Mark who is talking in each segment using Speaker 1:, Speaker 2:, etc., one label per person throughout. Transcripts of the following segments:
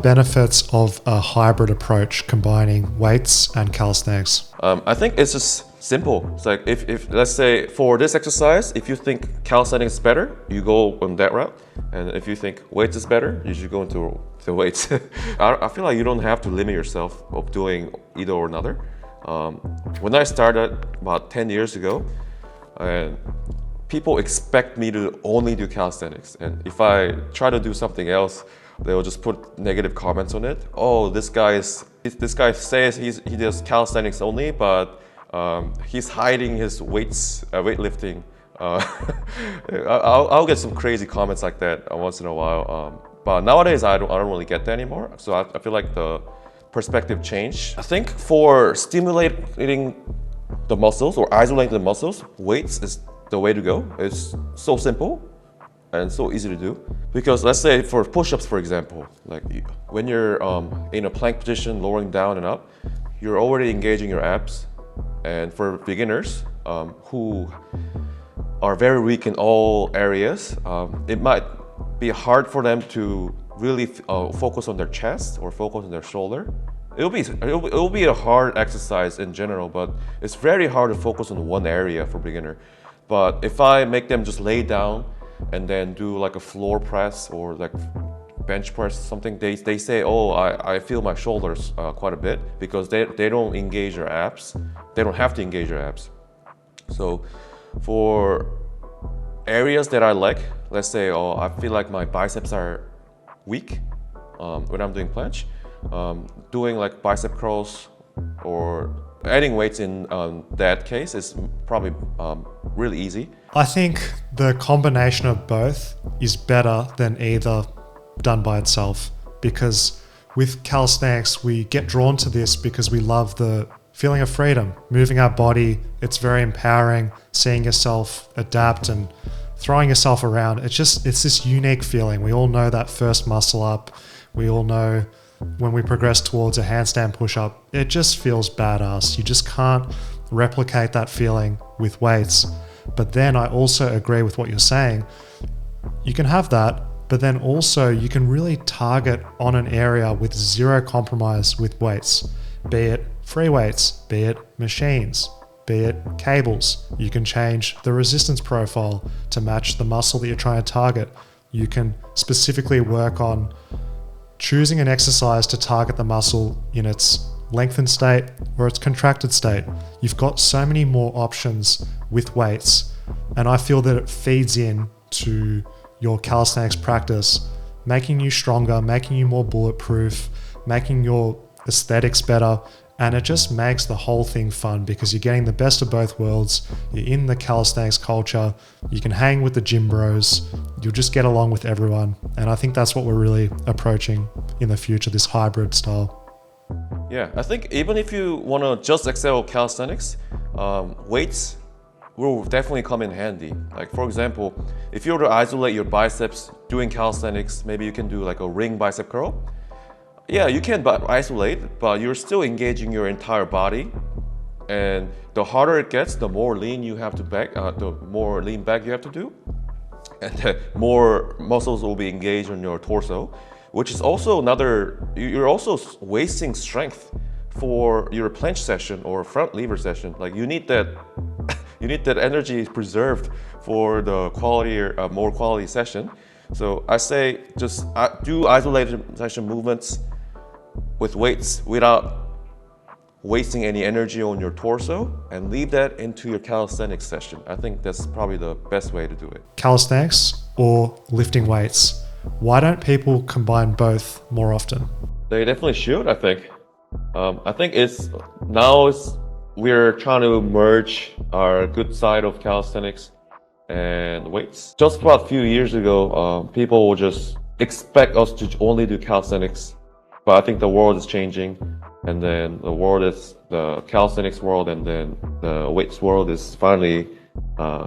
Speaker 1: benefits of a hybrid approach combining weights and calisthenics?
Speaker 2: I think it's just simple. It's like if let's say for this exercise, if you think calisthenics is better, you go on that route. And if you think weights is better, you should go into the weights. I feel like you don't have to limit yourself of doing either or another. When I started about 10 years ago, and people expect me to only do calisthenics. And if I try to do something else, they'll just put negative comments on it. Oh, this guy says he does calisthenics only, but he's hiding his weightlifting. I'll get some crazy comments like that once in a while. But nowadays, I don't really get that anymore. So I feel like the perspective changed. I think for stimulating the muscles or isolating the muscles, weights is the way to go. It's so simple and so easy to do. Because let's say for push-ups, for example, like when you're in a plank position, lowering down and up, you're already engaging your abs. And for beginners who are very weak in all areas, it might be hard for them to really focus on their chest or focus on their shoulder. It'll be a hard exercise in general, but it's very hard to focus on one area for beginner. But if I make them just lay down and then do like a floor press or like bench press, something, they say, oh, I feel my shoulders quite a bit, because they don't engage their abs. They don't have to engage their abs. So for areas that I like, let's say, oh, I feel like my biceps are weak when I'm doing planche, doing like bicep curls or adding weights in that case is probably really easy.
Speaker 1: I think the combination of both is better than either done by itself, because with calisthenics, we get drawn to this because we love the feeling of freedom, moving our body. It's very empowering, seeing yourself adapt and throwing yourself around. It's this unique feeling. We all know that first muscle up. We all know when we progress towards a handstand push-up, it just feels badass. You just can't replicate that feeling with weights. But then I also agree with what you're saying. You can have that, but then also you can really target on an area with zero compromise with weights, be it free weights, be it machines, be it cables. You can change the resistance profile to match the muscle that you're trying to target. You can specifically work on choosing an exercise to target the muscle in its lengthened state or its contracted state. You've got so many more options with weights, and I feel that it feeds in to your calisthenics practice, making you stronger, making you more bulletproof, making your aesthetics better, and it just makes the whole thing fun because you're getting the best of both worlds. You're in the calisthenics culture, you can hang with the gym bros, you'll just get along with everyone, and I think that's what we're really approaching in the future, this hybrid style.
Speaker 2: Yeah, I think even if you want to just excel calisthenics, weights will definitely come in handy. Like for example, if you were to isolate your biceps doing calisthenics, maybe you can do like a ring bicep curl. Yeah, you can isolate, but you're still engaging your entire body. And the harder it gets, the more lean you have to back, the more lean back you have to do, and the more muscles will be engaged on your torso, which is also you're also wasting strength for your planche session or front lever session. Like you need that energy preserved for the more quality session. So I say just do isolated session movements with weights without wasting any energy on your torso, and leave that into your calisthenics session. I think that's probably the best way to do it.
Speaker 1: Calisthenics or lifting weights? Why don't people combine both more often?
Speaker 2: They definitely should, I think. I think we're trying to merge our good side of calisthenics and weights. Just about a few years ago, people would just expect us to only do calisthenics, but I think the world is changing, and then the calisthenics world and then the weights world is finally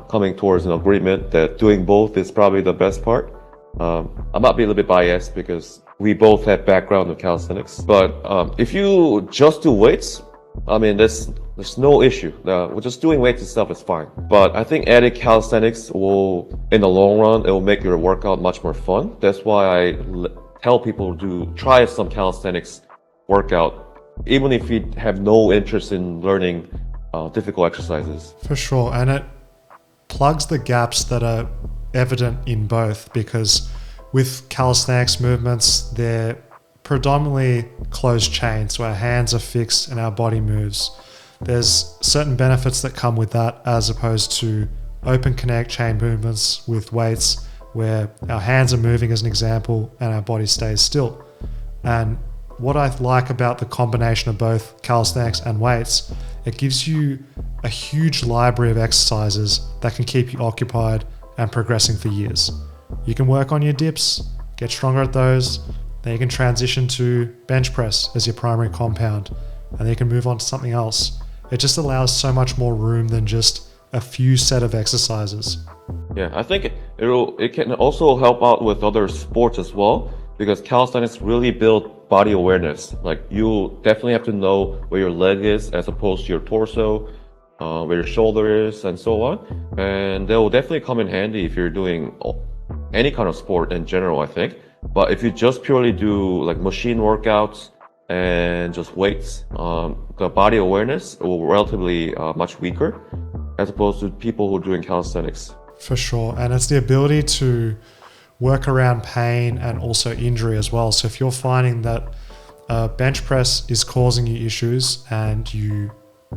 Speaker 2: coming towards an agreement that doing both is probably the best part. I might be a little bit biased because we both have background in calisthenics, but if you just do weights, I mean, there's no issue. Just doing weights itself is fine. But I think adding calisthenics will, in the long run, it will make your workout much more fun. That's why tell people to try some calisthenics workout, even if you have no interest in learning difficult exercises.
Speaker 1: For sure. And it plugs the gaps that are evident in both, because with calisthenics movements, they're predominantly closed chains, so our hands are fixed and our body moves. There's certain benefits that come with that as opposed to open connect chain movements with weights where our hands are moving as an example and our body stays still. And what I like about the combination of both calisthenics and weights, it gives you a huge library of exercises that can keep you occupied and progressing for years. You can work on your dips, get stronger at those, then you can transition to bench press as your primary compound, and then you can move on to something else. It just allows so much more room than just a few set of exercises.
Speaker 2: Yeah, I think it can also help out with other sports as well, because calisthenics really build body awareness. Like, you definitely have to know where your leg is as opposed to your torso, where your shoulder is, and so on. And they will definitely come in handy if you're doing any kind of sport in general, I think. But if you just purely do like machine workouts and just weights, the body awareness will relatively much weaker as opposed to people who are doing calisthenics.
Speaker 1: For sure. And it's the ability to work around pain and also injury as well. So if you're finding that bench press is causing you issues and you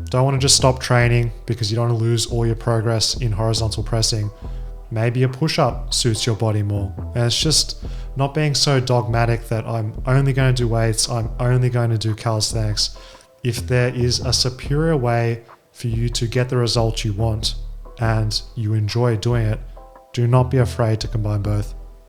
Speaker 1: don't want to just stop training because you don't want to lose all your progress in horizontal pressing, maybe a push-up suits your body more. And it's just not being so dogmatic that I'm only going to do weights, I'm only going to do calisthenics. If there is a superior way for you to get the results you want and you enjoy doing it, do not be afraid to combine both.